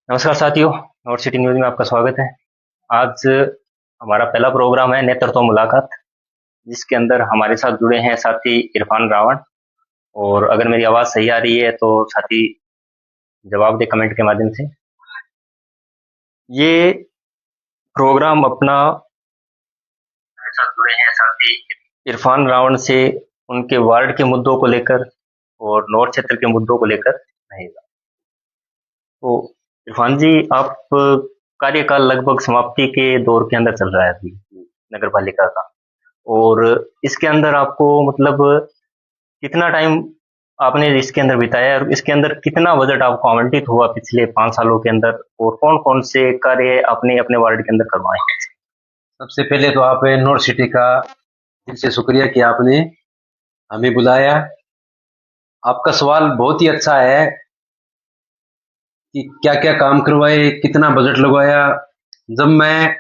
नमस्कार साथियों। North city news में आपका स्वागत है। आज हमारा पहला प्रोग्राम है नेतृत्व मुलाकात, जिसके अंदर हमारे साथ जुड़े हैं साथी इरफान रावण। और अगर मेरी आवाज़ सही आ रही है तो साथी जवाब दे कमेंट के माध्यम से। ये प्रोग्राम अपना हमारे साथ जुड़े हैं साथी इरफान रावण से उनके वार्ड के मुद्दों को लेकर और नॉर्थ क्षेत्र के मुद्दों को लेकर रहेगा। तो इरफान जी, आप कार्यकाल लगभग समाप्ति के दौर के अंदर चल रहा है अभी नगर पालिका का, और इसके अंदर आपको मतलब कितना टाइम आपने इसके अंदर बिताया और इसके अंदर कितना बजट आपको आवंटित हुआ पिछले 5 सालों के अंदर, और कौन कौन से कार्य आपने अपने वार्ड के अंदर करवाए हैं? सबसे पहले तो आप नॉर्थ सिटी का दिल से शुक्रिया कि आपने हमें बुलाया। आपका सवाल बहुत ही अच्छा है कि क्या क्या काम करवाए, कितना बजट लगवाया। जब मैं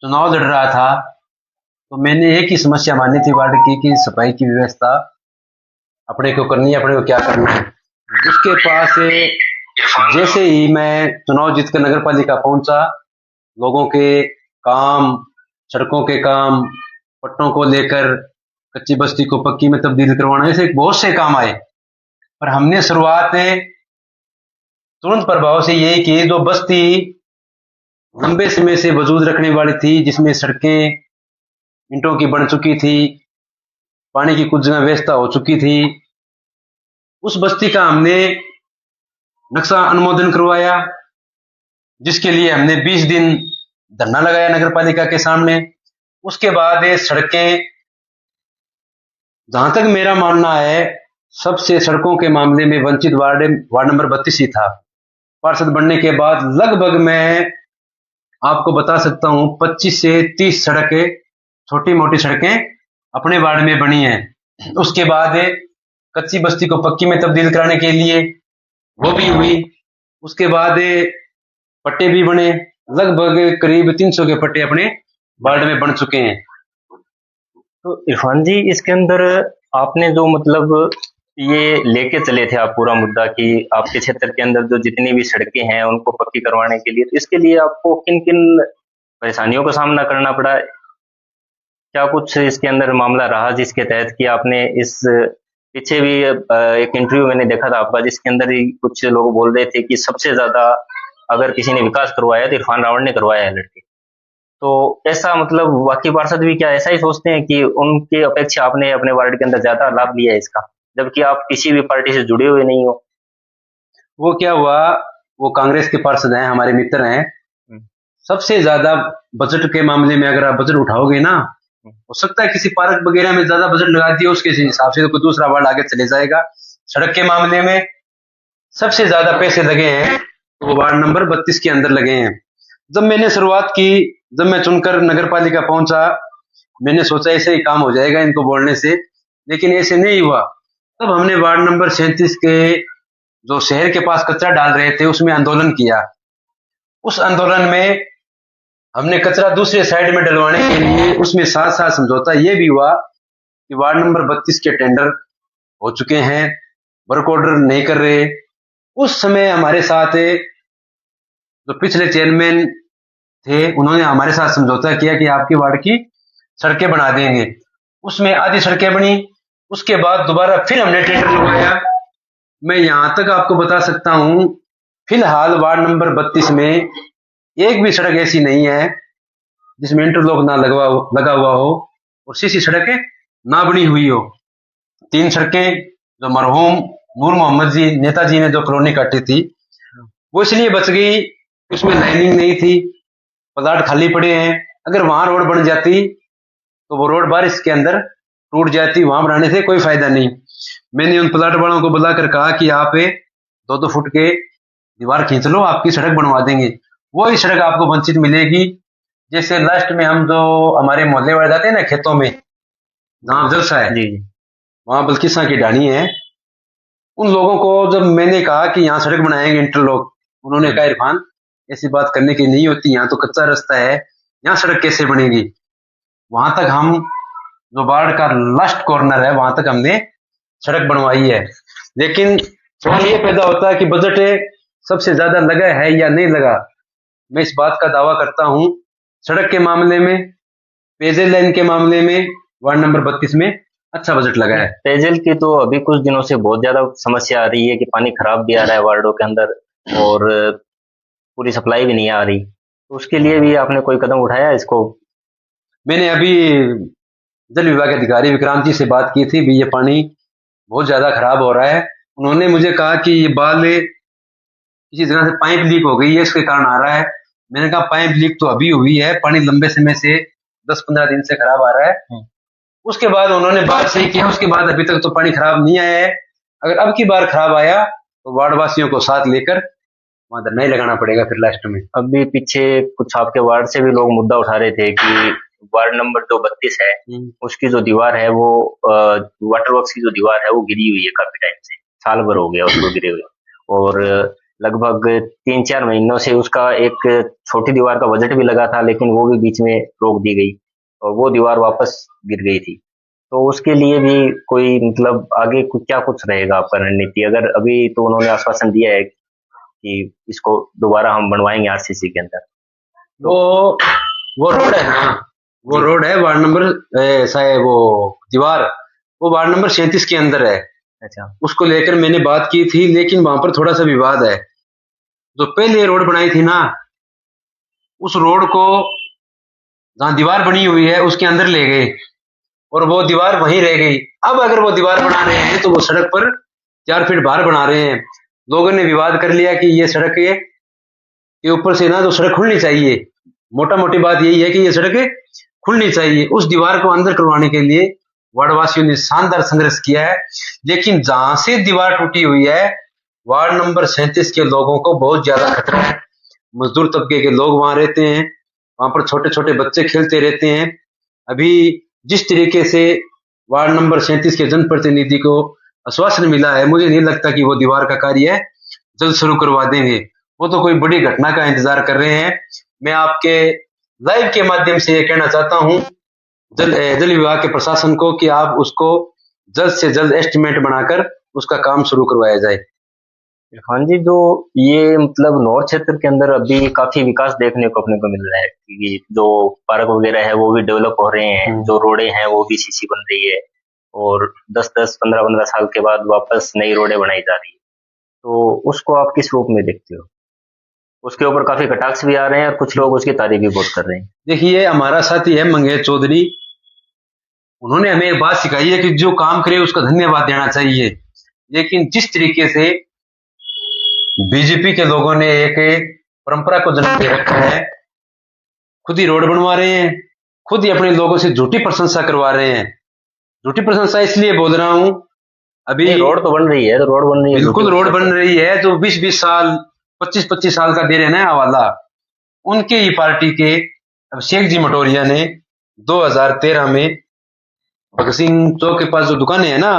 चुनाव लड़ रहा था तो मैंने एक ही समस्या मानी थी वार्ड की कि सफाई की व्यवस्था अपने को करनी है, अपने को क्या करना है। उसके पास जैसे ही मैं चुनाव जीतकर नगर पालिका पहुंचा, लोगों के काम, सड़कों के काम, पट्टों को लेकर कच्ची बस्ती को पक्की में तब्दील करवाना, ऐसे बहुत से काम आए। पर हमने शुरुआत तुरंत प्रभाव से यही की, जो बस्ती लंबे समय से वजूद रखने वाली थी, जिसमें सड़कें ईंटों की बन चुकी थी, पानी की कुछ जगह व्यवस्था हो चुकी थी, उस बस्ती का हमने नक्शा अनुमोदन करवाया, जिसके लिए हमने 20 दिन धरना लगाया नगर पालिका के सामने। उसके बाद ये सड़कें, जहां तक मेरा मानना है, सबसे सड़कों के मामले में वंचित वार्ड नंबर 32 ही था। पार्षद बनने के बाद लगभग मैं आपको बता सकता हूं 25 से 30 सड़कें, छोटी मोटी सड़कें अपने वार्ड में बनी हैं। उसके बाद कच्ची बस्ती को पक्की में तब्दील कराने के लिए वो भी हुई। उसके बाद पट्टे भी बने, लगभग करीब 300 के पट्टे अपने वार्ड में बन चुके हैं। तो इरफान जी, इसके अंदर आपने जो मतलब ये लेके चले थे आप पूरा मुद्दा कि आपके क्षेत्र के अंदर जो जितनी भी सड़कें हैं उनको पक्की करवाने के लिए, तो इसके लिए आपको किन किन परेशानियों का सामना करना पड़ा? क्या कुछ इसके अंदर मामला रहा जिसके तहत कि आपने इस पीछे भी एक इंटरव्यू मैंने देखा था आपका, जिसके अंदर ही कुछ लोग बोल रहे थे कि सबसे ज्यादा अगर किसी ने विकास करवाया तो इरफान रावण ने करवाया है लड़के। तो ऐसा मतलब बाकी पार्षद भी क्या ऐसा ही सोचते हैं कि उनकी अपेक्षा आपने अपने वार्ड के अंदर ज्यादा लाभ लिया है इसका, जबकि आप किसी भी पार्टी से जुड़े हुए नहीं हो? वो क्या हुआ, वो कांग्रेस के पार्षद हैं, हमारे मित्र हैं। सबसे ज्यादा बजट के मामले में अगर आप बजट उठाओगे ना, हो सकता है किसी पार्क वगैरह में ज्यादा बजट लगा दिया, उसके हिसाब से तो कोई दूसरा वार्ड आगे चले जाएगा। सड़क के मामले में सबसे ज्यादा पैसे लगे हैं तो वो वार्ड नंबर 32 के अंदर लगे हैं। जब मैंने शुरुआत की, जब मैं चुनकर नगर पालिका पहुंचा, मैंने सोचा ऐसे ही काम हो जाएगा इनको बोलने से, लेकिन ऐसे नहीं हुआ। तब हमने वार्ड नंबर 37 के जो शहर के पास कचरा डाल रहे थे उसमें आंदोलन किया। उस आंदोलन में हमने कचरा दूसरे साइड में डलवाने के लिए उसमें साथ साथ समझौता ये भी हुआ कि वार्ड नंबर 32 के टेंडर हो चुके हैं, वर्क ऑर्डर नहीं कर रहे। उस समय हमारे साथ जो पिछले चेयरमैन थे, उन्होंने हमारे साथ समझौता किया कि आपके वार्ड की सड़कें बना देंगे। उसमें आधी सड़कें बनी। उसके बाद दोबारा फिर हमने टेंडर लगवाया। मैं यहां तक आपको बता सकता हूं, फिलहाल वार्ड नंबर 32 में एक भी सड़क ऐसी नहीं है जिसमें इंटरलॉक ना लगा हुआ हो और सीसी सड़कें ना बनी हुई हो। 3 सड़कें जो मरहूम नूर मोहम्मद जी नेताजी ने जो कॉलोनी काटी थी, वो इसलिए बच गई, उसमें लाइनिंग नहीं थी, प्लाट खाली पड़े हैं। अगर वहां रोड बन जाती तो वो रोड बारिश के अंदर टूट जाती, वहां बनाने से कोई फायदा नहीं। मैंने उन प्लाट वालों को बुलाकर कहा कि आप 2-2 फुट के दीवार खींच लो, आपकी सड़क बनवा देंगे। वही सड़क आपको वंचित मिलेगी। जैसे लास्ट में हम जो हमारे मोहल्ले वाले जाते हैं ना खेतों में, जहाँ जलसा है, जी। वहां बल्किसा की ढाणी है। उन लोगों को जब मैंने कहा कि यहाँ सड़क बनाएंगे इंटरलॉक, उन्होंने कहा इरफान ऐसी बात करने की नहीं होती, यहाँ तो कच्चा रास्ता है, यहाँ सड़क कैसे बनेगी। वहां तक हम जो वार्ड का लास्ट कॉर्नर है वहां तक हमने सड़क बनवाई है। लेकिन सवाल ये पैदा होता है कि बजट सबसे ज्यादा लगा है या नहीं लगा, मैं इस बात का दावा करता हूं, सड़क के मामले में, पेयजल लाइन के मामले में वार्ड नंबर 32 में अच्छा बजट लगा है। पेयजल की तो अभी कुछ दिनों से बहुत ज्यादा समस्या आ रही है कि पानी खराब भी आ रहा है वार्डों के अंदर और पूरी सप्लाई भी नहीं आ रही, तो उसके लिए भी आपने कोई कदम उठाया इसको? मैंने अभी जल विभाग के अधिकारी विक्रांत जी से बात की थी, भी ये पानी बहुत ज्यादा खराब हो रहा है। उन्होंने मुझे कहा कि ये बाल किसी जगह से पाइप लीक हो गई है, इसके कारण आ रहा है। मैंने कहा पाइप लीक तो अभी हुई है, पानी लंबे समय से 10-15 दिन से खराब आ रहा है। उसके बाद उन्होंने बात सही किया, उसके बाद अभी तक तो पानी खराब नहीं आया है। अगर अब की बार खराब आया तो वार्ड वासियों को साथ लेकर वहां धरना ही लगाना पड़ेगा फिर लास्ट में। अभी पीछे कुछ आपके वार्ड से भी लोग मुद्दा उठा रहे थे कि वार्ड नंबर जो 32 है उसकी जो दीवार है वो वाटर वर्क्स की जो दीवार है वो गिरी हुई है काफी टाइम से, साल भर हो गया उसको गिरे हुए, और लगभग 3-4 महीनों से उसका एक छोटी दीवार का बजट भी लगा था लेकिन वो भी बीच में रोक दी गई और वो दीवार वापस गिर गई थी। तो उसके लिए भी कोई मतलब आगे क्या कुछ रहेगा आपका रणनीति? अगर अभी तो उन्होंने आश्वासन दिया है कि इसको दोबारा हम बनवाएंगे आरसीसी के अंदर, वो रोड है ना, वो रोड है वार्ड नंबर वो दीवार वो वार्ड नंबर 37 के अंदर है। अच्छा, उसको लेकर मैंने बात की थी, लेकिन वहां पर थोड़ा सा विवाद है। जो पहले रोड बनाई थी ना, उस रोड को जहां दीवार बनी हुई है उसके अंदर ले गए और वो दीवार वहीं रह गई। अब अगर वो दीवार बना रहे हैं तो वो सड़क पर 4 फीट बाहर बना रहे हैं। लोगों ने विवाद कर लिया कि ये सड़क के ऊपर से ना तो सड़क खुलनी चाहिए। मोटा मोटी बात यही है कि ये सड़क खुलनी चाहिए। उस दीवार को अंदर करवाने के लिए वार्डवासियों ने शानदार संघर्ष किया है, लेकिन जहां से दीवार टूटी हुई है वार्ड नंबर 37 के लोगों को बहुत ज्यादा खतरा है। मजदूर तबके के लोग वहां रहते हैं, वहां पर छोटे छोटे बच्चे खेलते रहते हैं। अभी जिस तरीके से वार्ड नंबर 37 के जनप्रतिनिधि को आश्वासन मिला है, मुझे नहीं लगता कि वो दीवार का कार्य जल्द शुरू करवा देंगे। वो तो कोई बड़ी घटना का इंतजार कर रहे हैं। मैं आपके लाइव के माध्यम से ये कहना चाहता हूं जल विभाग के प्रशासन को कि आप उसको जल्द से जल्द एस्टिमेट बनाकर उसका काम शुरू करवाया जाए। इरफान जी, जो ये मतलब नॉर्थ क्षेत्र के अंदर अभी काफी विकास देखने को अपने को मिल रहा है कि जो पार्क वगैरह है वो भी डेवलप हो रहे हैं, जो रोडें हैं वो भी सीसी बन रही है और 10-10, 15-15 साल के बाद वापस नई रोडें बनाई जा रही है, तो उसको आप किस रूप में देखते हो? उसके ऊपर काफी कटाक्ष भी आ रहे हैं और कुछ लोग उसकी तारीफ भी बहुत कर रहे हैं। देखिए, हमारा साथी है मंगेश चौधरी, उन्होंने हमें एक बात सिखाई है कि जो काम करे उसका धन्यवाद देना चाहिए। लेकिन जिस तरीके से बीजेपी के लोगों ने एक परंपरा को जन्म दे रखा है, खुद ही रोड बनवा रहे हैं, खुद ही अपने लोगों से झूठी प्रशंसा करवा रहे हैं। झूठी प्रशंसा इसलिए बोल रहा हूं, अभी रोड तो बन रही है, तो रोड बन रही है, बिल्कुल रोड बन रही है। जो 20-20 साल 25-25 साल का दे रहे ना हवाला, उनके ही पार्टी के अभिषेक जी मटोरिया ने 2013 में भगत सिंह चौक के पास जो दुकानें है ना,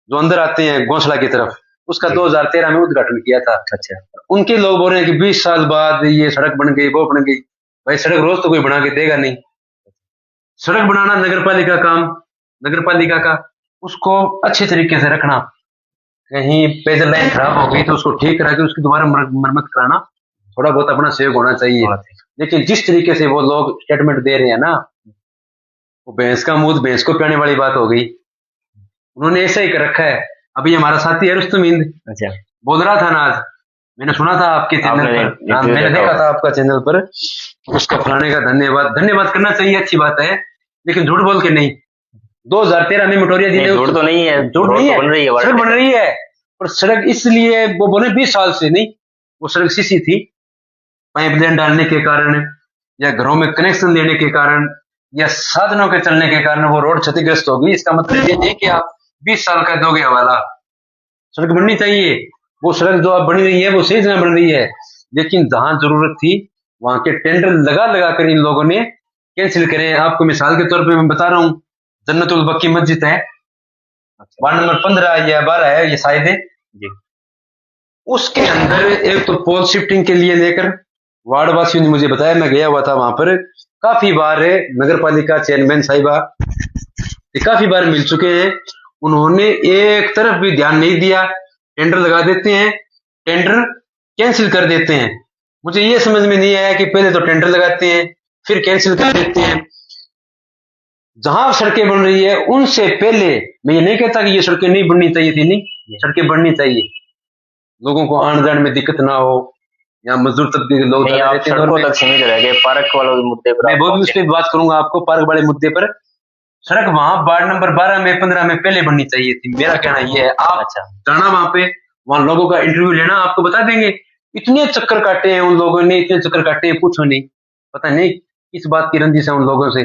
जो अंदर आते हैं गौसला की तरफ, उसका 2013 में उद्घाटन किया था। अच्छा, उनके लोग बोल रहे हैं कि 20 साल बाद ये सड़क बन गई, वो बन गई। भाई, सड़क रोज तो कोई बना के देगा नहीं। सड़क बनाना नगरपालिका काम, नगरपालिका का, उसको अच्छे तरीके से रखना। कहीं पेयजल लाइन खराब हो गई तो उसको ठीक करा के उसकी दोबारा मरम्मत कराना, थोड़ा बहुत अपना सहयोग होना चाहिए। लेकिन जिस तरीके से वो लोग स्टेटमेंट दे रहे हैं ना, वो भैंस का मूत भैंस को पियाने वाली बात हो गई। उन्होंने ऐसा ही कर रखा है। अभी हमारा साथी है रुस्तम हिंद, अच्छा, बोल रहा था ना, आज मैंने सुना था आपके चैनल पर, मैंने देखा था आपका चैनल पर, उसका फलाने का धन्यवाद करना चाहिए, अच्छी बात है, लेकिन झूठ बोल के नहीं। 2013 में मटोरिया जी ने, झूठ तो नहीं है, झूठ नहीं है, बन रही है, सड़क बन रही है। और सड़क इसलिए वो बोले 20 साल से नहीं, वो सड़क सीसी थी। पाइपलाइन डालने के कारण या घरों में कनेक्शन लेने के कारण या साधनों के चलने के कारण वो रोड क्षतिग्रस्त होगी। इसका मतलब ये नहीं कि आप 20 साल का दोगे हवाला। सड़क बननी चाहिए। वो सड़क जो अब बनी रही है वो सही जगह बन रही है, लेकिन जहां जरूरत थी वहां के टेंडर लगा कर इन लोगों ने कैंसिल करे। आपको मिसाल के तौर पे मैं बता रहा हूँ, जन्नतुल बक्की मस्जिद है, वार्ड नंबर 15 या 12 है ये शायद है जी। उसके अंदर एक तो पोल शिफ्टिंग के लिए लेकर वार्ड वासियों ने मुझे बताया, मैं गया हुआ था वहां पर, काफी बार नगर पालिका चेयरमैन साहिबा काफी बार मिल चुके हैं, उन्होंने एक तरफ भी ध्यान नहीं दिया। टेंडर लगा देते हैं, टेंडर कैंसिल कर देते हैं। मुझे ये समझ में नहीं आया कि पहले तो टेंडर लगाते हैं फिर कैंसिल कर देते हैं। जहां सड़कें बन रही है उनसे पहले, मैं ये नहीं कहता कि ये सड़कें नहीं बननी चाहिए थी, नहीं, सड़कें बननी चाहिए, लोगों को आने जाने में दिक्कत ना हो, या मजदूर तबके के लोग नहीं, आप सड़कों तक सीमित रह गए, पार्क वाले मुद्दे पर मैं वो भी उस पर बात करूंगा आपको, पार्क वाले मुद्दे पर। सड़क वहां वार्ड नंबर 12 में 15 में पहले बननी चाहिए थी, मेरा कहना ये है। आप जाना वहां पे, वहां लोगों का इंटरव्यू लेना, आपको बता देंगे। इतने चक्कर काटे हैं उन लोगों ने, इतने चक्कर काटे हैं पूछो नहीं। पता नहीं किस बात की रंजिश है उन लोगों से।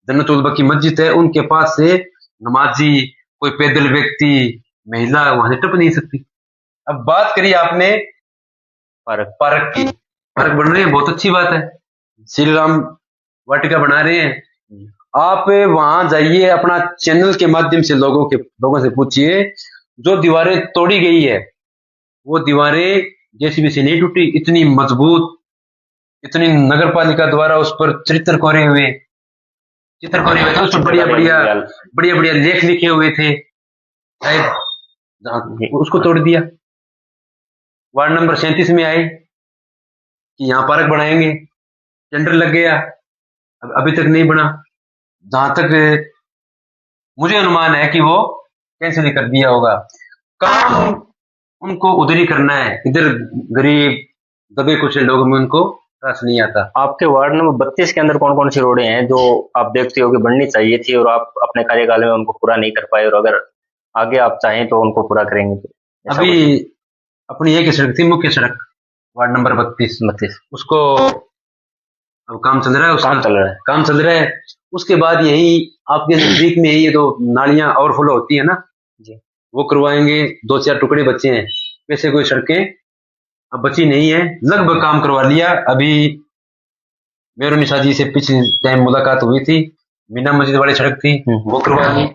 जन्नत उल बकी मस्जिद है, उनके पास से नमाजी, कोई पैदल व्यक्ति, महिला वहां से टप नहीं सकती। अब बात करिए आपने पार्क की, पार्क बन रहे हैं, बहुत अच्छी बात है, श्री राम वाटिका बना रहे हैं। आप वहां जाइए, अपना चैनल के माध्यम से लोगों से पूछिए, जो दीवारें तोड़ी गई है वो दीवारें जेसीबी से नहीं टूटी, इतनी मजबूत, इतनी नगर पालिका द्वारा उस पर चित्र कोरे हुए थे, उस पर बढ़िया बढ़िया लेख लिखे हुए थे, उसको तोड़ दिया। वार्ड नंबर 37 में आए कि यहाँ पार्क बनाएंगे, टेंडर लग गया, अभी तक नहीं बना। जहां तक मुझे अनुमान है कि वो कैंसिल कर दिया होगा। काम उनको उधर ही करना है, इधर गरीब दबे कुछ लोगों में उनको रस नहीं आता। आपके वार्ड नंबर 32 के अंदर कौन कौन सी रोडें हैं जो आप देखते हो कि बननी चाहिए थी और आप अपने कार्यकाल में उनको पूरा नहीं कर पाए, और अगर आगे आप चाहें तो उनको पूरा करेंगे? तो अभी अपनी एक सड़क थी, मुख्य सड़क, वार्ड नंबर 32, उसको अब काम चल रहा है, काम चल रहा है। उसके बाद यही आपके नजदीक में ये तो नालियां ओवरफ्लो होती है ना जी, वो करवाएंगे। 2-4 टुकड़े बचे हैं, वैसे कोई सड़कें अब बची नहीं है, लगभग काम करवा लिया। अभी मेरे निशा जी से पिछले टाइम मुलाकात हुई थी, मीना मस्जिद वाली सड़क थी, वो करवा ली।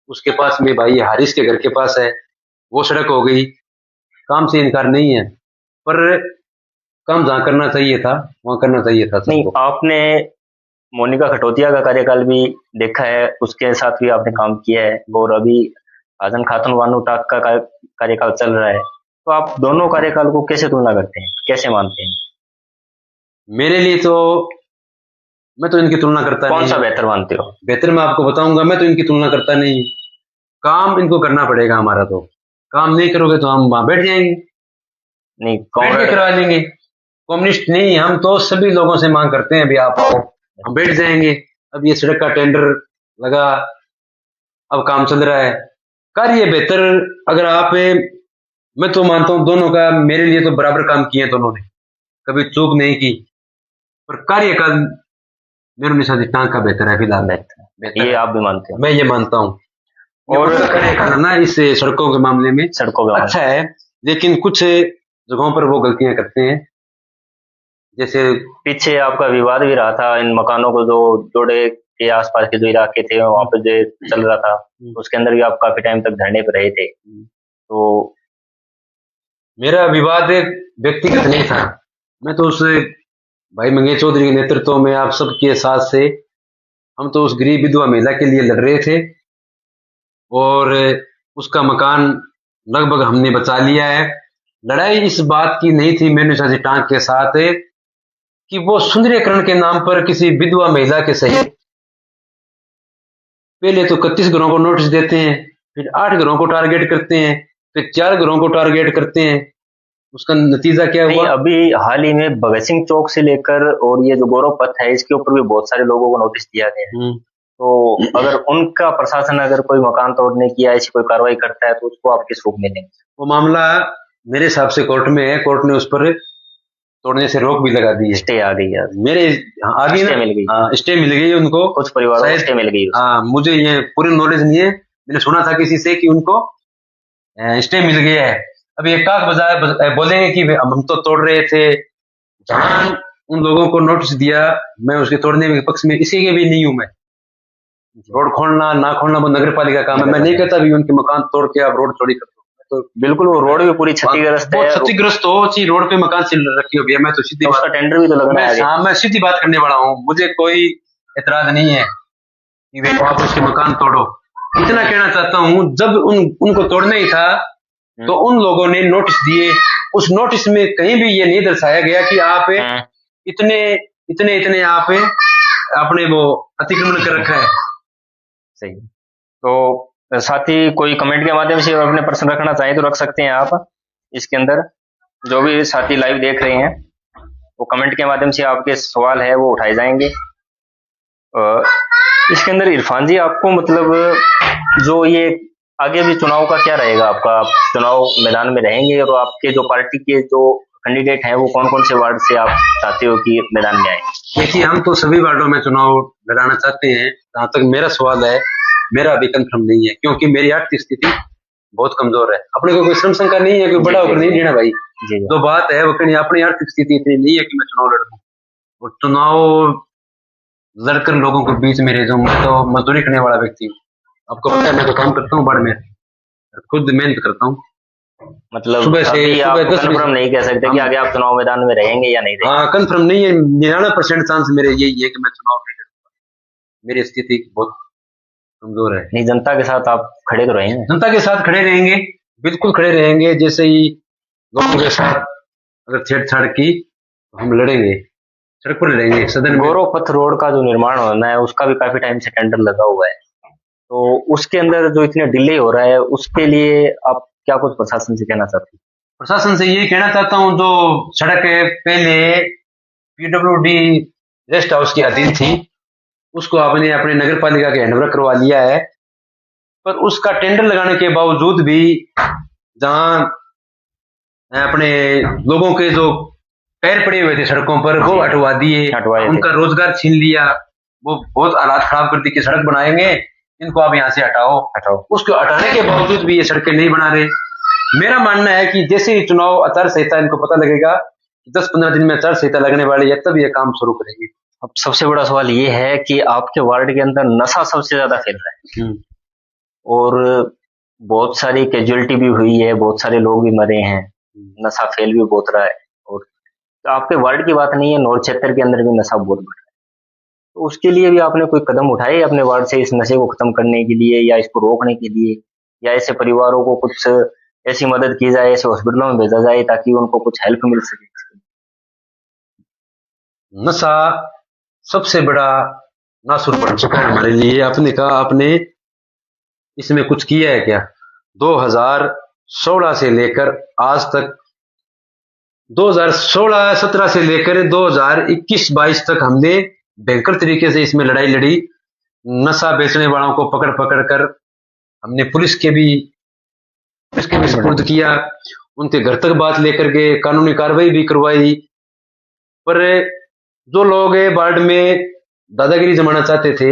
उसके पास में भाई हारिस के घर के पास है, वो सड़क हो गई। काम से इनकार नहीं है, पर काम जहाँ करना चाहिए था वहाँ करना चाहिए था। नहीं, आपने मोनिका खटोतिया का कार्यकाल भी देखा है, उसके साथ भी आपने काम किया है, और अभी आजम खातून बानो टाक का कार्यकाल चल रहा है, तो आप दोनों कार्यकाल को कैसे तुलना करते हैं, कैसे मानते हैं? मेरे लिए तो मैं तो इनकी तुलना करता नहीं। कौन सा बेहतर मानते हो? बेहतर मैं आपको बताऊंगा, मैं तो इनकी तुलना करता नहीं। काम इनको करना पड़ेगा हमारा, तो काम नहीं करोगे तो हम वहां बैठ जाएंगे, नहीं बैठ के करवा लेंगे। कम्युनिस्ट नहीं, हम तो सभी लोगों से मांग करते हैं, अभी आप आओ, हम बैठ जाएंगे। अब ये सड़क का टेंडर लगा, अब काम चल रहा है, कार्य बेहतर। अगर आप, मैं तो मानता हूं दोनों का, मेरे लिए तो बराबर काम किए दोनों ने, कभी चूक नहीं की, पर कार्य का मेरे निशा जी टांग का बेहतर है फिलहाल। बेहतर ये आप भी मानते हैं? मैं ये मानता हूँ। और करना इस सड़कों के मामले में अच्छा है, लेकिन कुछ जगहों पर वो गलतियां करते हैं। जैसे पीछे आपका विवाद भी रहा था इन मकानों को जो जोड़े के आसपास के जो इलाके थे वहां पे जो चल रहा था, उसके अंदर भी आप काफी टाइम तक धरने पर रहे थे। तो मेरा विवाद व्यक्तिगत नहीं था, मैं तो उस भाई मंगेश चौधरी के नेतृत्व में आप सबके साथ से हम तो उस गरीब विधवा महिला के लिए लड़ रहे थे, और उसका मकान लगभग हमने बचा लिया है। लड़ाई इस बात की नहीं थी मेरे निशा जी टांग के साथ कि वो सुंदरीकरण के नाम पर किसी विधवा महिला के सहित पहले तो 31 घरों को नोटिस देते हैं, फिर 8 घरों को टारगेट करते हैं, फिर 4 घरों को टारगेट करते हैं। उसका नतीजा क्या हुआ? अभी हाल ही में भगत सिंह चौक से लेकर और ये जो गौरव पथ है इसके ऊपर भी बहुत सारे लोगों को नोटिस दिया गया है। तो अगर उनका प्रशासन अगर कोई मकान तोड़ने की ऐसी कोई कार्रवाई करता है तो उसको आप किस रूप में लेंगे? वो मामला मेरे हिसाब से कोर्ट में है, कोर्ट ने उस पर तोड़ने से रोक भी लगा दी है। स्टे आ गई है मेरे आगे स्टे मिल गई। हाँ, स्टे मिल गई उनको, कुछ परिवारों को स्टे मिल गई। हाँ, मुझे ये पूरी नॉलेज नहीं है, मैंने सुना था किसी से कि उनको स्टे मिल गया है। अब एक काक बजाय बोलेंगे कि हम तो तोड़ रहे थे, जहां उन लोगों को नोटिस दिया मैं उसके तोड़ने के पक्ष में इसी के भी नहीं हूं। मैं रोड खोलना ना खोलना वो नगर पालिका का काम है, मैं नहीं कहता भी उनके मकान तोड़ के आप रोड चौड़ी कर दो, तो बिल्कुल वो रोड भी पूरी क्षतिग्रस्त है, क्षतिग्रस्त हो चाहिए, रोड पे मकान से रखी हो भैया। मैं तो सीधी बात, टेंडर भी तो लगना है। हाँ, मैं सीधी बात करने वाला हूँ, मुझे कोई एतराज नहीं है कि वे आप उसके मकान तोड़ो। इतना कहना चाहता हूँ, जब उनको तोड़ना ही था तो उन लोगों ने नोटिस दिए। उस नोटिस में कहीं भी ये नहीं दर्शाया गया कि आप इतने इतने इतने आप आपने वो अतिक्रमण कर रखा है। सही। तो साथी कोई कमेंट के माध्यम से अपने प्रश्न रखना चाहें तो रख सकते हैं आप। इसके अंदर जो भी साथी लाइव देख रहे हैं वो कमेंट के माध्यम से आपके सवाल है वो उठाए जाएंगे। इसके अंदर इरफान जी आपको मतलब जो ये आगे भी चुनाव का क्या रहेगा आपका, आप चुनाव मैदान में रहेंगे और आपके जो पार्टी के जो कैंडिडेट हैं वो कौन कौन से वार्ड से आप चाहते हो कि मैदान में आए? देखिए, हम तो सभी वार्डों में चुनाव लड़ाना चाहते हैं। जहां तक मेरा सवाल है, मेरा अभी कंफर्म नहीं है, क्योंकि मेरी आर्थिक स्थिति बहुत कमजोर है। अपने को कोई श्रम शंका नहीं है, कोई बड़ा होकर नहीं लेना भाई। जो बात है वो कहीं अपनी आर्थिक स्थिति इतनी नहीं है कि मैं चुनाव लड़ दूं, और चुनाव लड़कर लोगों के बीच में रह जाऊं। मैं तो मजदूरी करने वाला व्यक्ति हूँ, आपको पता है। मैं तो काम करता हूँ बाड़मेर, खुद मेहनत करता हूँ। मतलब सुबह से आप कंफर्म नहीं कह सकते कि आगे आप चुनाव मैदान में रहेंगे या नहीं रहेंगे? हाँ, कंफर्म नहीं है। 99% चांस मेरे यही है कि मैं चुनाव नहीं लड़ूंगा। मेरी स्थिति बहुत कमजोर है। नहीं, जनता के साथ आप खड़े तो रहेंगे? जनता के साथ खड़े रहेंगे, बिल्कुल खड़े रहेंगे। जैसे ही लोगों के साथ अगर छेड़छाड़ की तो हम लड़ेंगे, सड़क पर लड़ेंगे। सदन गौरव पथ रोड का जो निर्माण होना है उसका भी काफी टाइम से टेंडर लगा हुआ है, तो उसके अंदर जो इतने डिले हो रहा है उसके लिए आप क्या कुछ प्रशासन से कहना चाहते हैं? प्रशासन से ये कहना चाहता हूँ, जो सड़क पहले पीडब्ल्यूडी रेस्ट हाउस की अधीन थी, उसको आपने अपने नगर पालिका के हैंडओवर करवा लिया है। पर उसका टेंडर लगाने के बावजूद भी जहां अपने लोगों के जो पैर पड़े हुए थे सड़कों पर वो हटवा दिए, उनका रोजगार छीन लिया। वो बहुत हालात खराब कर दी कि सड़क बनाएंगे, इनको आप यहाँ से हटाओ। उसको हटाने के बावजूद भी ये सड़कें नहीं बना रहे। मेरा मानना है कि जैसे ही चुनाव आचार संहिता इनको पता लगेगा 10-15 दिन में आचार संहिता लगने वाली है, तब ये काम शुरू करेंगे। अब सबसे बड़ा सवाल ये है कि आपके वार्ड के अंदर नशा सबसे ज्यादा फैल रहा है और बहुत सारी कैजुअलिटी भी हुई है, बहुत सारे लोग भी मरे हैं, नशा फैल भी बहुत रहा है। और तो आपके वार्ड की बात नहीं है, नौर क्षेत्र के अंदर भी नशा बहुत बढ़ रहा है। तो उसके लिए भी आपने कोई कदम उठाए अपने वार्ड से इस नशे को खत्म करने के लिए या इसको रोकने के लिए, या ऐसे परिवारों को कुछ ऐसी मदद की जाए, ऐसे हॉस्पिटलों में भेजा जाए ताकि उनको कुछ हेल्प मिल सके? नशा सबसे बड़ा नासुर बन चुका है हमारे लिए। आपने कहा आपने इसमें कुछ किया है क्या? 2016 से लेकर आज तक, 2016-17 से लेकर 2021-22 तक हमने भयंकर तरीके से इसमें लड़ाई लड़ी। नशा बेचने वालों को पकड़ पकड़ कर हमने पुलिस के भी सुपुर्द किया, उनके घर तक बात लेकर गए, कानूनी कार्रवाई भी करवाई। पर जो लोग वार्ड में दादागिरी जमाना चाहते थे,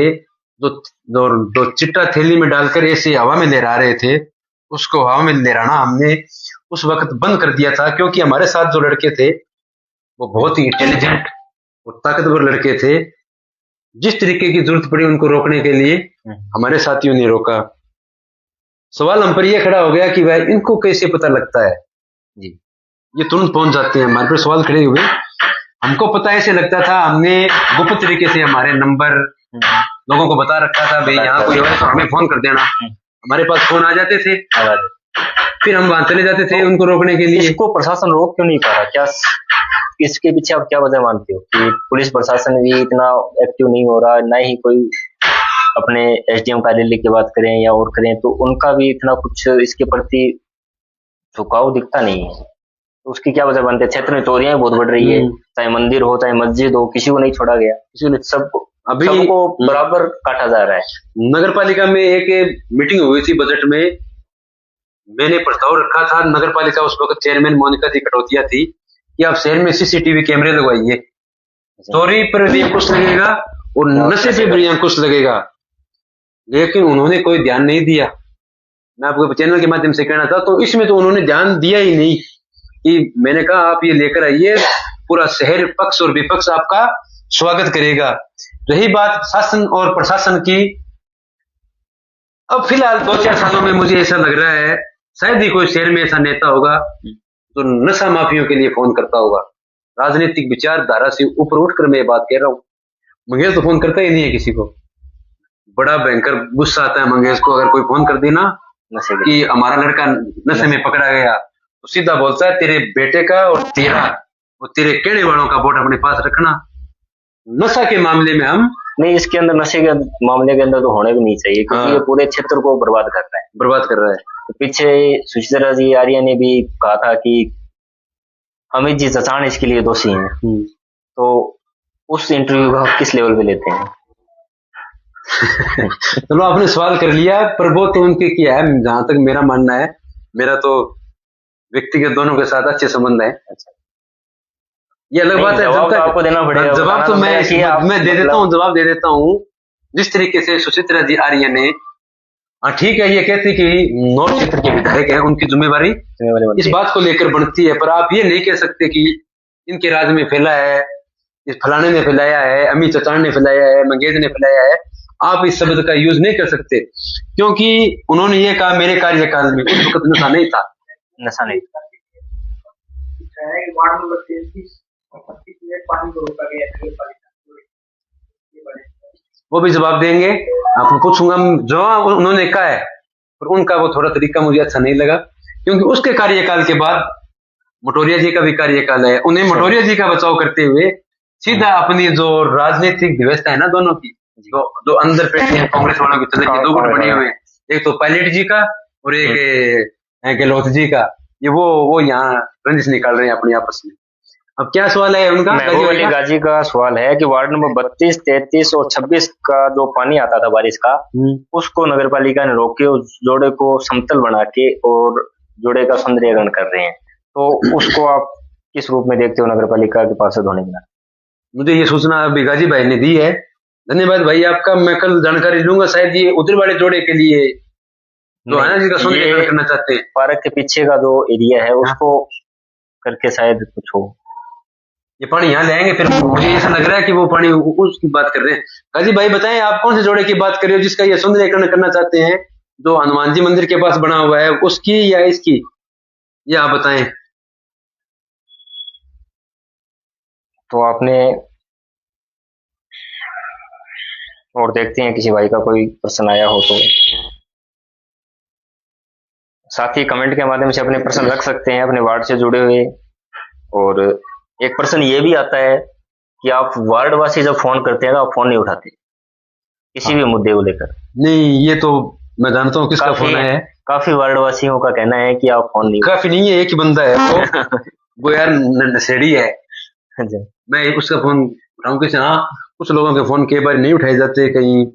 जो चिट्टा थैली में डालकर ऐसे हवा में लहरा रहे थे, उसको हवा में लहराना हमने उस वक्त बंद कर दिया था। क्योंकि हमारे साथ जो लड़के थे वो बहुत ही इंटेलिजेंट और ताकतवर लड़के थे। जिस तरीके की जरूरत पड़ी उनको रोकने के लिए हमारे साथियों ने रोका। सवाल हम पर यह खड़ा हो गया कि भाई इनको कैसे पता लगता है जी, ये तुरंत पहुंच जाते हैं हमारे पर। सवाल खड़े हुए, हमको पता ऐसे लगता था, हमने गुप्त तरीके से हमारे नंबर लोगों को बता रखा था, भाई यहाँ कोई है तो हमें फोन कर देना। हमारे पास फोन आ जाते थे, फिर हम वहां चले जाते थे उनको रोकने के लिए। इसको प्रशासन रोक क्यों नहीं पा रहा? क्या इसके पीछे आप क्या वजह मानते हो कि पुलिस प्रशासन भी इतना एक्टिव नहीं हो रहा, ना ही कोई अपने एसडीएम कार्यालय की बात करें या और करें तो उनका भी इतना कुछ इसके प्रति झुकाव दिखता नहीं है? तो उसकी क्या वजह बनती है? क्षेत्र में चोरियां बहुत बढ़ रही है, चाहे मंदिर हो चाहे मस्जिद हो, किसी को नहीं छोड़ा गया, किसी ने सबको बराबर काटा जा रहा है। नगर पालिका में एक मीटिंग हुई थी बजट में, मैंने प्रस्ताव रखा था। नगर पालिका उस वक्त चेयरमैन मोनिका दी कटौतिया थी कि आप शहर में सीसीटीवी कैमरे लगवाइए, चोरी पर भी अंकुश लगेगा और नशे पे भी अंकुश लगेगा। लेकिन उन्होंने कोई ध्यान नहीं दिया। मैं आपको चैनल के माध्यम से कहना चाहता हूँ, इसमें तो उन्होंने ध्यान दिया ही नहीं। कि मैंने कहा आप ये लेकर आइए, पूरा शहर पक्ष और विपक्ष आपका स्वागत करेगा। रही बात शासन और प्रशासन की, अब फिलहाल 2-4 सालों में मुझे ऐसा लग रहा है शायद ही कोई शहर में ऐसा नेता होगा जो नशा माफियों के लिए फोन करता होगा। राजनीतिक विचारधारा से ऊपर उठकर मैं बात कह रहा हूँ। मंगेश तो फोन करता ही नहीं है किसी को। बड़ा भयंकर गुस्सा आता है मंगेश को, अगर कोई फोन कर देना नशे के कि हमारा लड़का नशे में पकड़ा गया, तो सीधा बोलता है तेरे बेटे का और तेरा और तेरे केड़े वालों का वोट अपने पास रखना। नशा के मामले में हम नहीं, इसके अंदर नशे के मामले के अंदर तो होने भी नहीं चाहिए, क्योंकि हाँ। ये पूरे क्षेत्र को बर्बाद कर रहा है। बर्बाद कर रहा है। तो पीछे सुचित्रा जी आर्य ने भी कहा था कि अमित जी चचान इसके लिए दोषी हैं। तो उस इंटरव्यू का आप किस लेवल पे लेते हैं? चलो आपने सवाल कर लिया, पर वो तो उनके किया है। जहां तक मेरा मानना है, मेरा तो व्यक्तिगत दोनों के साथ अच्छे संबंध है। अच्छा, ये अलग बात है। जवाब तो आपको देना पड़ेगा। जवाब तो मैं दे देता हूँ, जवाब दे देता हूँ। जिस तरीके से सुचित्रा जी आर्य ने, हाँ ठीक है, ये कहते कि नॉर्थ क्षेत्र के विधायक हैं, उनकी जिम्मेवारी इस बात को लेकर बनती है, पर आप ये नहीं कह सकते कि इनके राज्य में फैला है, इस फलाने ने फैलाया है, अमित चचान ने फैलाया है, मंगेज ने फैलाया है। आप इस शब्द का यूज नहीं कर सकते, क्योंकि उन्होंने ये कहा मेरे कार्यकाल में उस वक्त नशा नहीं था। नशा नहीं था। वार्ड नंबर 33 में पानी को रोका गया। वो भी जवाब देंगे, आपको पूछूंगा जो उन्होंने कहा है, पर उनका वो थोड़ा तरीका मुझे अच्छा नहीं लगा, क्योंकि उसके कार्यकाल के बाद मटोरिया जी का भी कार्यकाल है। उन्हें मटोरिया जी का बचाव करते हुए सीधा अपनी जो राजनीतिक व्यवस्था है ना दोनों की, जो अंदर बैठे हैं कांग्रेस वालों की तरह के दो गुट बने हुए हैं, एक तो पायलट जी का और एक गहलोत जी का, ये वो यहाँ रंजिश निकाल रहे हैं अपनी आपस में। अब क्या सवाल है उनका? महबूब अली गाजी का सवाल है कि वार्ड नंबर 32, 33 और 26 का जो पानी आता था बारिश का, उसको नगर पालिका ने रोक के उस जोड़े को समतल बना के और जोड़े का सौंदर्यीकरण कर रहे हैं। तो उसको आप किस रूप में देखते हो नगर पालिका के पार्षद होने के? मुझे ये सूचना अभी गाजी भाई ने दी है, धन्यवाद भाई आपका। मैं कल जानकारी लूंगा, शायद ये उधर वाले जोड़े के लिए तो है ना, जिसका सौंदर्यीकरण करना चाहते हैं। पार्क के पीछे का जो एरिया है उसको करके शायद कुछ हो। ये पानी यहाँ ले आएंगे, फिर मुझे ऐसा लग रहा है कि वो पानी उसकी बात कर रहे हैं। गाजी भाई बताएं, आप कौन से जोड़े की बात कर रहे हो जिसका ये सौंदर्यीकरण करना चाहते हैं, जो हनुमान जी मंदिर के पास बना हुआ है उसकी या इसकी, ये आप बताएं। तो आपने और देखते हैं किसी भाई का कोई प्रश्न आया हो तो साथ ही कमेंट के माध्यम से अपने प्रश्न रख सकते हैं अपने वार्ड से जुड़े हुए। और एक प्रश्न ये भी आता है कि आप वार्ड वासी जब फोन करते हैं तो आप फोन नहीं उठाते किसी भी मुद्दे को लेकर। नहीं, ये तो मैं जानता हूँ किसका फोन है। काफी वार्ड वासियों का कहना है कि आप फोन नहीं। काफी नहीं है, एक ही बंदा है वो यार नशेड़ी है। मैं उसका फोन उठाऊं कैसे? हाँ, कुछ लोगों के फोन कई बार नहीं उठाए जाते, कहीं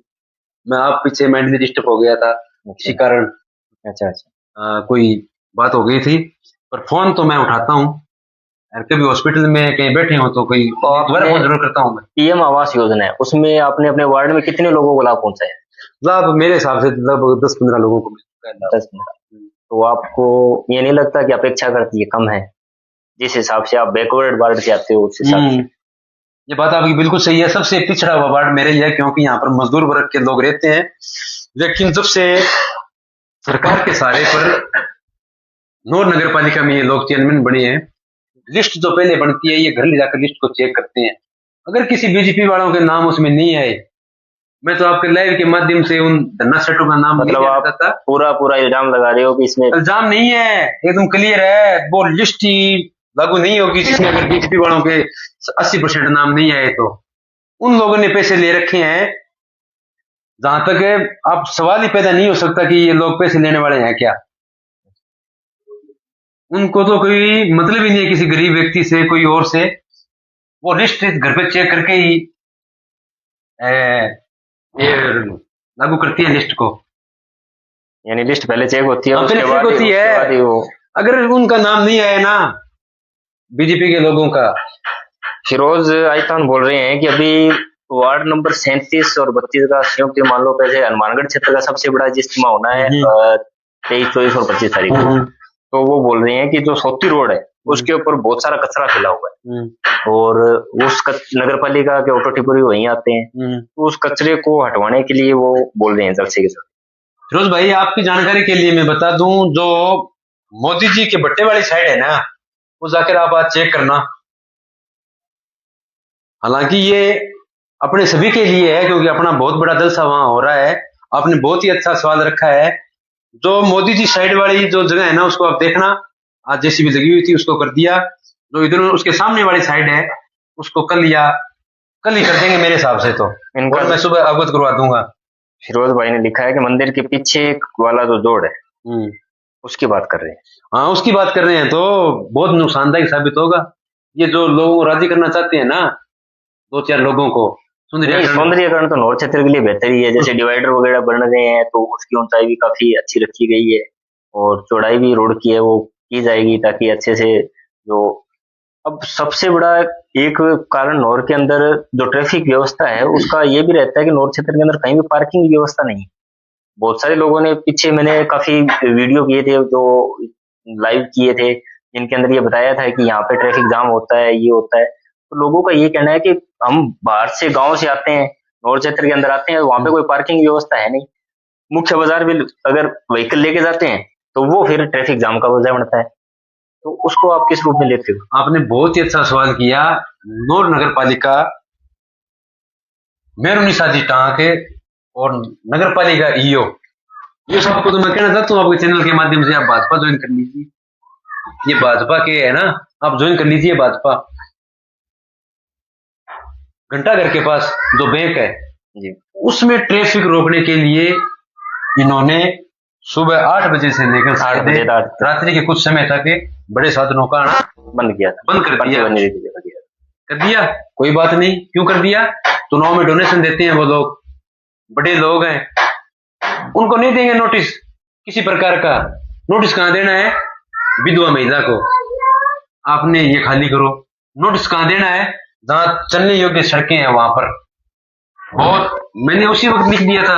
मैं आप पीछे मेंटली डिस्टर्ब हो गया था किसी कारण। अच्छा, कोई बात हो गई थी, पर फोन तो मैं उठाता हूँ। कभी हॉस्पिटल में कहीं बैठे हो तो कोई दोबारा फोन जरूर करता हूँ मैं। पीएम आवास योजना है, उसमें आपने अपने वार्ड में कितने लोगों को लाभ पहुंचाया? लाभ मेरे हिसाब से लगभग 10-15 लोगों को मिला। 10-15। तो आपको ये नहीं लगता कि अपेक्षा करती है कम है, जिस हिसाब से आप बैकवर्ड वार्ड से आते हो उस हिसाब से? ये बात आपकी बिल्कुल सही है। सबसे पिछड़ा हुआ वार्ड मेरा ही है, क्योंकि यहाँ पर मजदूर वर्ग के लोग रहते हैं। लेकिन जब से सरकार के सहारे पर नौर नगर पालिका में ये लोग चेयरमैन बने हैं, लिस्ट जो पहले बनती है ये घर ले जाकर लिस्ट को चेक करते हैं। अगर किसी बीजेपी वालों के नाम उसमें नहीं आए, मैं तो आपके लाइव के माध्यम से उन धन्ना सेठों का नाम मतलब आप पूरा इल्जाम लगा रहे हो कि इसमें? इल्जाम नहीं है, एकदम क्लियर है। वो लिस्ट ही लागू नहीं होगी जिसमें अगर बीजेपी वालों के 80% नाम नहीं आए तो। उन लोगों ने पैसे ले रखे हैं, जहां तक है आप सवाल ही पैदा नहीं हो सकता कि ये लोग पैसे लेने वाले हैं क्या। उनको तो कोई मतलब ही नहीं है किसी गरीब व्यक्ति से, कोई और से। वो लिस्ट घर पे चेक करके ही ये लागू करती है लिस्ट को। यानी लिस्ट पहले चेक होती है, उसके बाद होती है। अगर उनका नाम नहीं आया ना बीजेपी के लोगों का। फिरोज आइतान बोल रहे हैं कि अभी वार्ड नंबर 37 और 32 का संयुक्त मान लो पहले हनुमानगढ़ क्षेत्र का सबसे बड़ा इज्तिमा होना है 23, 24 और 25 तारीख को। तो वो बोल रहे हैं कि जो सोती रोड है उसके ऊपर बहुत सारा कचरा फैला हुआ है और उस नगर पालिका के ऑटो टिप्परी वहीं आते हैं, तो उस कचरे को हटवाने के लिए वो बोल रहे हैं जल्द से जल्द। फिरोज भाई आपकी जानकारी के लिए मैं बता दूं, जो मोदी जी के बट्टे वाली साइड है ना, वो जाकर आप आज चेक करना। हालांकि ये अपने सभी के लिए है, क्योंकि अपना बहुत बड़ा जलसा वहां हो रहा है। आपने बहुत ही अच्छा सवाल रखा है, जो मोदी जी साइड वाली जो जगह है ना उसको आप देखना, आज जेसीबी लगी हुई थी उसको कर दिया। जो इधर उसके सामने वाली साइड है उसको कल ही कर देंगे मेरे हिसाब से। तो इनका मैं सुबह अवगत करवा दूंगा। फिरोज भाई ने लिखा है कि मंदिर के पीछे वाला जो जोड़ है उसकी बात कर रहे हैं। हाँ उसकी बात कर रहे हैं, तो बहुत नुकसानदायक साबित होगा। ये जो लोगों को राजी करना चाहते हैं ना, 2-4 लोगों को सौंदर्यकरण तो नौर क्षेत्र के लिए बेहतर ही है। जैसे डिवाइडर वगैरह बन रहे हैं तो उसकी ऊंचाई भी काफी अच्छी रखी गई है और चौड़ाई भी रोड की है वो की जाएगी ताकि अच्छे से जो। अब सबसे बड़ा एक कारण नौर के अंदर जो ट्रैफिक व्यवस्था है उसका ये भी रहता है कि नौर क्षेत्र के अंदर कहीं भी पार्किंग की व्यवस्था नहीं है। बहुत सारे लोगों ने पीछे मैंने काफी वीडियो किए थे जो लाइव किए थे जिनके अंदर ये बताया था कि यहाँ पे ट्रैफिक जाम होता है, ये होता है। तो लोगों का ये कहना है कि हम बाहर से गांव से आते हैं, नौर क्षेत्र के अंदर आते हैं, वहां पे कोई पार्किंग व्यवस्था है नहीं। मुख्य बाजार भी अगर व्हीकल लेके जाते हैं तो वो फिर ट्रैफिक जाम का वजह बनता है। तो उसको आप किस रूप में लेते हो? आपने बहुत ही अच्छा सवाल किया। नौर नगर पालिका, मेरुनिशा जी टांक और नगर पालिका ईओ, ये सबको तो मैं कहना चाहता हूँ आपके चैनल के माध्यम से आप भाजपा ज्वाइन कर लीजिए। ये भाजपा के है ना, आप ज्वाइन कर लीजिए भाजपा। घंटाघर के पास जो बैंक है जी, उसमें ट्रैफिक रोकने के लिए इन्होंने सुबह 8 बजे से लेकर 8 बजे रात्रि के कुछ समय तक बड़े साधनों का आना बंद किया था, बंद कर दिया। कोई बात नहीं, क्यों कर दिया? चुनाव में डोनेशन देते हैं वो लोग, बड़े लोग हैं, उनको नहीं देंगे नोटिस किसी प्रकार का। नोटिस कहां देना है? विधवा महिला को आपने ये खाली करो। नोटिस कहां देना है? जहां चलने योग्य सड़कें हैं वहां पर। और मैंने उसी वक्त लिख दिया था,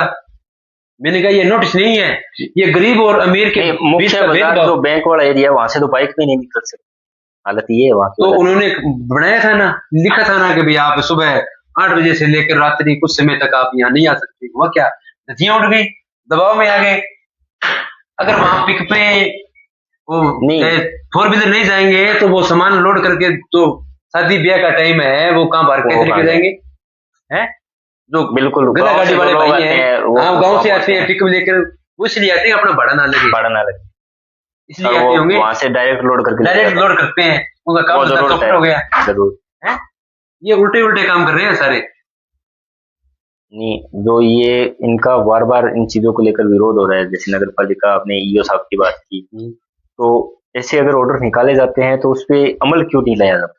मैंने कहा ये नोटिस नहीं है, ये गरीब और अमीर के बीच का भेदभाव। जो बैंक वाला एरिया वहां से तो बाइक भी नहीं निकल सकती, हालत ये है वहां। तो उन्होंने बनाया था ना, लिखा था ना कि भाई आप सुबह 8 बजे से लेकर रात्रि कुछ समय तक आप यहाँ नहीं आ सकते। हुआ क्या? नदियां उठ गई, दबाव में आ गए। अगर वहां पिक पे वो 4 व्हीलर नहीं जाएंगे तो वो सामान लोड करके, तो शादी ब्याह का टाइम है, वो कहाँ बाहर कैसे लेके जाएंगे? हैं जो बिल्कुल गला गाड़ी वाले भाई हैं, हाँ गाँव से आते हैं पिक में लेकर, वो इसलिए आते हैं अपना भाड़ा ना लगे, इसलिए आते होंगे। वहां से डायरेक्ट लोड करते हैं, उनका काम हो गया। जरूर है, ये उल्टे काम कर रहे हैं सारे। नहीं, जो ये इनका बार बार इन चीजों को लेकर विरोध हो रहा है, जैसे नगर पालिका, आपने ईओ साहब की बात की, तो ऐसे अगर ऑर्डर निकाले जाते हैं तो उस पर अमल क्यों नहीं लाया जाता?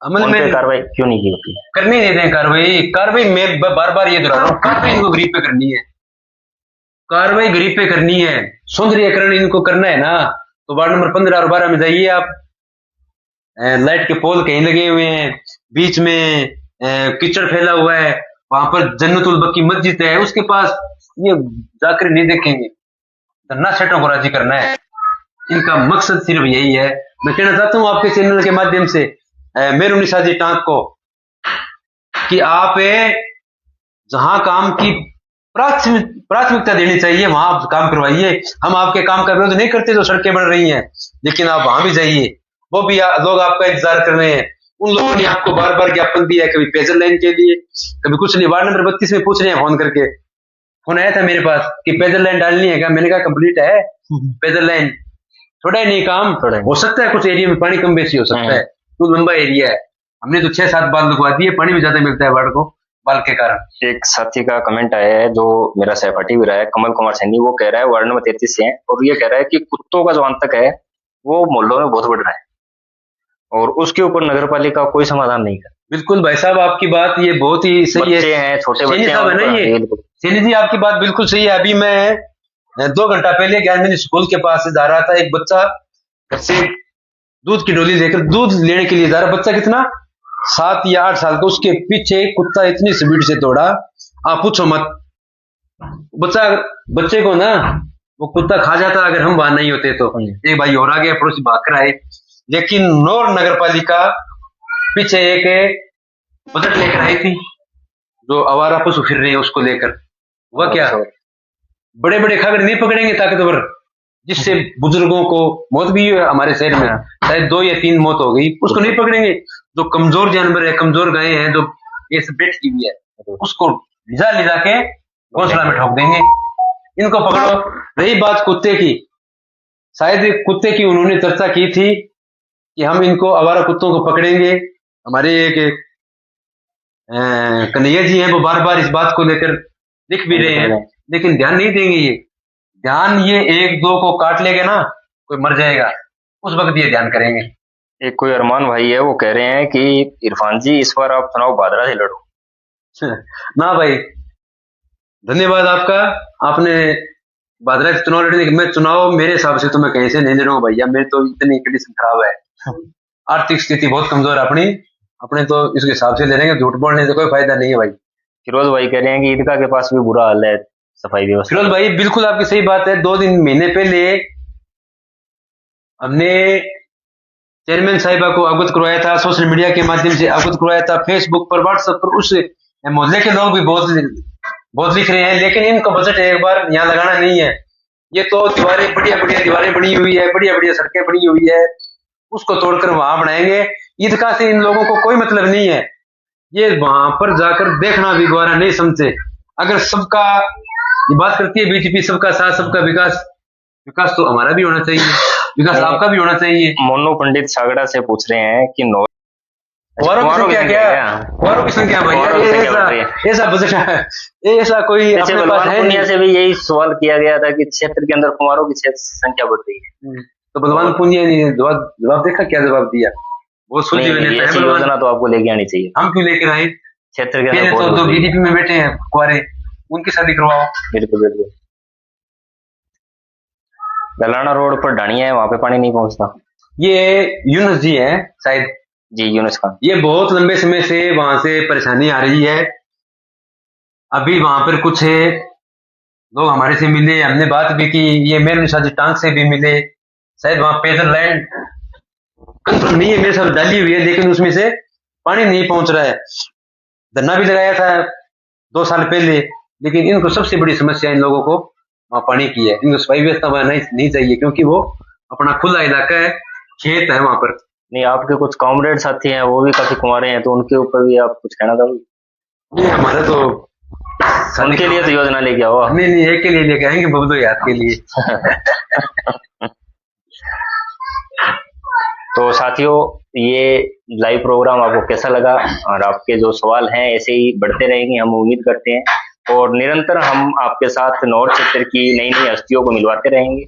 अमल में कार्रवाई क्यों नहीं की होती? करने देते हैं कार्रवाई। मैं बार बार ये दोहरा रहा हूँ, कार्रवाई इनको गरीब पे करनी है, कार्रवाई गरीब पे करनी है। सौंदर्यकरण इनको करना है ना, तो वार्ड नंबर 15 और 12 में जाइए आप, लाइट के पोल कहीं लगे हुए हैं, बीच में कीचड़ फैला हुआ है, वहां पर जन्नतुल बकी मस्जिद है, उसके पास ये जाकर नहीं देखेंगे। धन्ना सेठों को राजी करना है, इनका मकसद सिर्फ यही है। मैं कहना चाहता हूं आपके चैनल के माध्यम से मेरुनिशा जी टांक को कि आप जहां काम की प्राथमिकता देनी चाहिए वहां आप काम करवाइए। हम आपके काम का विरोध नहीं करते जो सड़कें बन रही हैं, लेकिन आप वहां भी जाइए, वो भी लोग आपका इंतजार कर रहे हैं। उन लोगों ने आपको बार बार ज्ञापन दिया, कभी पेयजल लाइन के लिए, कभी कुछ नहीं। वार्ड नंबर 32 में पूछ रहे हैं फोन करके, फोन आया था मेरे पास कि पेयजल लाइन डालनी है क्या? मैंने कहा कंप्लीट है पेयजल लाइन, थोड़ा ही नहीं काम हो सकता है, कुछ एरिया में पानी कम बेसी हो सकता है, तो लंबा एरिया है। हमने तो 6-7 बार लगवा दिए, पानी भी ज्यादा मिलता है वार्ड को बाल के कारण। एक साथी का कमेंट आया है जो मेरा सहपाठी भी रहा है, कमल कुमार सैनी, वो कह रहा है वार्ड नंबर 33 से है और ये कह रहा है कि कुत्तों का जो आतंक है वो मोहल्लों में बहुत बढ़ रहा है और उसके ऊपर नगर पालिका कोई समाधान नहीं कर। बिल्कुल भाई साहब, आपकी बात ये बहुत ही सही है, छोटे बच्चे है ना ये सैनी जी, आपकी बात बिल्कुल सही है। अभी मैं 2 घंटा पहले ज्ञान स्कूल के पास से जा रहा था, एक बच्चा घर से दूध की डोली लेकर दूध लेने के लिए जा रहा, बच्चा कितना 7 या 8 साल का, उसके पीछे कुत्ता इतनी स्पीड से दौड़ा, आप पूछो मत। बच्चे को ना वो कुत्ता खा जाता अगर हम वहां नहीं होते तो। एक भाई और आ गया, पड़ोसी भाग कर आए, लेकिन नौर नगर पालिका पीछे एक बजट लेकर आई थी जो आवारा पशु फिर रहे हैं उसको लेकर। वह क्या, बड़े बड़े खगड़ नहीं पकड़ेंगे ताकतवर, जिससे बुजुर्गों को मौत भी हुई है हमारे शहर में, शायद 2 या 3 मौत हो गई, उसको नहीं पकड़ेंगे। जो कमजोर जानवर है, कमजोर गायें हैं, जो ये सब बैठ की हुई है, उसको लिजा के घोंसला में ठोक देंगे। इनको पकड़ो। रही बात कुत्ते की, शायद कुत्ते की उन्होंने चर्चा की थी कि हम इनको आवारा कुत्तों को पकड़ेंगे। हमारे एक कन्हैया जी हैं, वो बार बार इस बात को लेकर लिख भी रहे हैं, लेकिन ध्यान नहीं देंगे। ये ध्यान ये एक दो को काट लेगा ना, कोई मर जाएगा, उस वक्त ये ध्यान करेंगे। एक कोई अरमान भाई है, वो कह रहे हैं कि इरफान जी इस बार आप चुनाव भादरा से लड़ो। ना भाई, धन्यवाद आपका, आपने भादरा से चुनाव लड़ने। मैं चुनाव मेरे हिसाब से तो मैं कहीं से नहीं लड़ूंगा भैया, मेरे तो इतनी कंडीशन खराब है, आर्थिक स्थिति बहुत कमजोर है अपने तो इसके हिसाब से ले लेंगे। झूठ बोलने से कोई फायदा नहीं है भाई। फिरोज भाई कह रहे हैं कि ईदगाह के पास भी बुरा हाल है सफाई व्यवस्था। फिरोज भाई बिल्कुल आपकी सही बात है। 2 महीने पहले हमने चेयरमैन साहिबा को अवगत करवाया था, सोशल मीडिया के माध्यम से अवगत करवाया था, फेसबुक पर, व्हाट्सएप पर। उस मोहल्ले के लोग भी बहुत लिख रहे हैं, लेकिन इनको बजट एक बार यहाँ लगाना नहीं है। ये तो दीवारें, बढ़िया दीवारें बनी हुई है, बढ़िया सड़कें बनी हुई है, उसको तोड़कर वहां बनाएंगे। ईदगाह से इन लोगों को कोई मतलब नहीं है। ये वहां पर जाकर देखना भी गवारा नहीं समझते। अगर सबका बात करती है बीजेपी, सबका साथ सबका विकास, विकास तो हमारा भी होना चाहिए, विकास आपका भी होना चाहिए। मोनू पंडित सागड़ा से पूछ रहे हैं कि कुंवारों की संख्या भैया, ऐसा बजट है, ऐसा कोई अपने पास है नहीं। से भी यही सवाल किया गया था कि क्षेत्र के अंदर कुंवारों की संख्या बढ़ रही है, तो बलवान पुनिया ने जवाब देखा, क्या जवाब दिया? वो सुलझे हुए योजना तो आपको लेके आनी चाहिए। हम क्यों लेकर आए? क्षेत्र के अंदर तो बीजेपी में बैठे हैं कुंवारे, उनकी शादी करवाओ। बिल्कुल। गलाना रोड पर ढाणिया है, वहां पे पानी नहीं पहुंचता। ये यूनुस जी है शायद, जी यूनुस खान। ये बहुत लंबे समय से वहां से परेशानी आ रही है। अभी वहां पर कुछ लोग हमारे से मिले, हमने बात भी की, ये मेरे शादी टांग से भी मिले। शायद वहां पेदर लैंड कंफर्म नहीं है, मेरे साथ डाली हुई है, लेकिन उसमें से पानी नहीं पहुंच रहा है। धरना भी लगाया था 2 साल पहले, लेकिन इनको सबसे बड़ी समस्या इन लोगों को वहां पानी की है। इनको सफाई व्यवस्था नहीं चाहिए, क्योंकि वो अपना खुला इलाका है, खेत है वहां पर। नहीं, आपके कुछ कॉमरेड साथी हैं, वो भी काफी कुंवारे हैं, तो उनके ऊपर भी आप कुछ कहना चाहोगे? हमारे तो उनके लिए तो योजना लेके आओ। नहीं, एक के लिए लेके आएंगे, बबलू याद के लिए। तो साथियों, ये लाइव प्रोग्राम आपको कैसा लगा? और आपके जो सवाल हैं ऐसे ही बढ़ते रहेंगे, हम उम्मीद करते हैं, और निरंतर हम आपके साथ नॉर्थ क्षेत्र की नई हस्तियों को मिलवाते रहेंगे।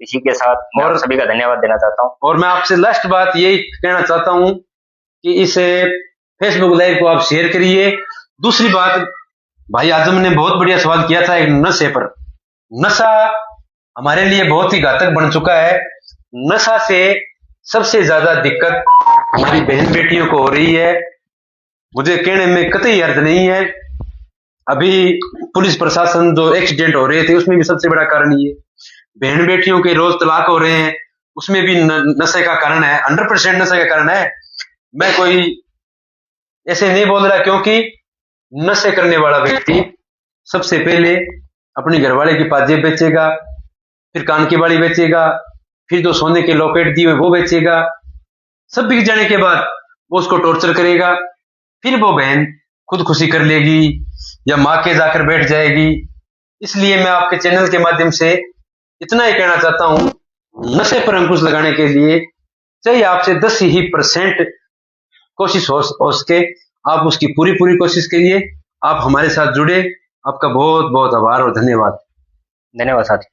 इसी के साथ और सभी का धन्यवाद देना चाहता हूं। और मैं आपसे लास्ट बात यही कहना चाहता हूं कि इस फेसबुक लाइव को आप शेयर करिए। दूसरी बात, भाई आजम ने बहुत बढ़िया सवाल किया था एक नशे पर। नशा हमारे लिए बहुत ही घातक बन चुका है। नशा से सबसे ज्यादा दिक्कत हमारी बहन बेटियों को हो रही है। मुझे कहने में कतई अर्थ नहीं है। अभी पुलिस प्रशासन जो एक्सीडेंट हो रहे थे, उसमें भी सबसे बड़ा कारण ये बहन बेटियों के रोज तलाक हो रहे हैं, उसमें भी नशे का कारण है, 100% नशे का कारण है। मैं कोई ऐसे नहीं बोल रहा, क्योंकि नशे करने वाला व्यक्ति सबसे पहले अपनी घरवाले की पाजेब बेचेगा, फिर कान की बाली बेचेगा, फिर जो सोने के लॉकेट दिए वो बेचेगा। सब बिक जाने के बाद वो उसको टॉर्चर करेगा, फिर वो बहन खुदकुशी कर लेगी या माँ के जाकर बैठ जाएगी। इसलिए मैं आपके चैनल के माध्यम से इतना ही कहना चाहता हूं, नशे पर अंकुश लगाने के लिए चाहिए आपसे 10% कोशिश हो सके, आप उसकी पूरी कोशिश करिए। आप हमारे साथ जुड़े, आपका बहुत बहुत आभार और धन्यवाद। धन्यवाद साथी।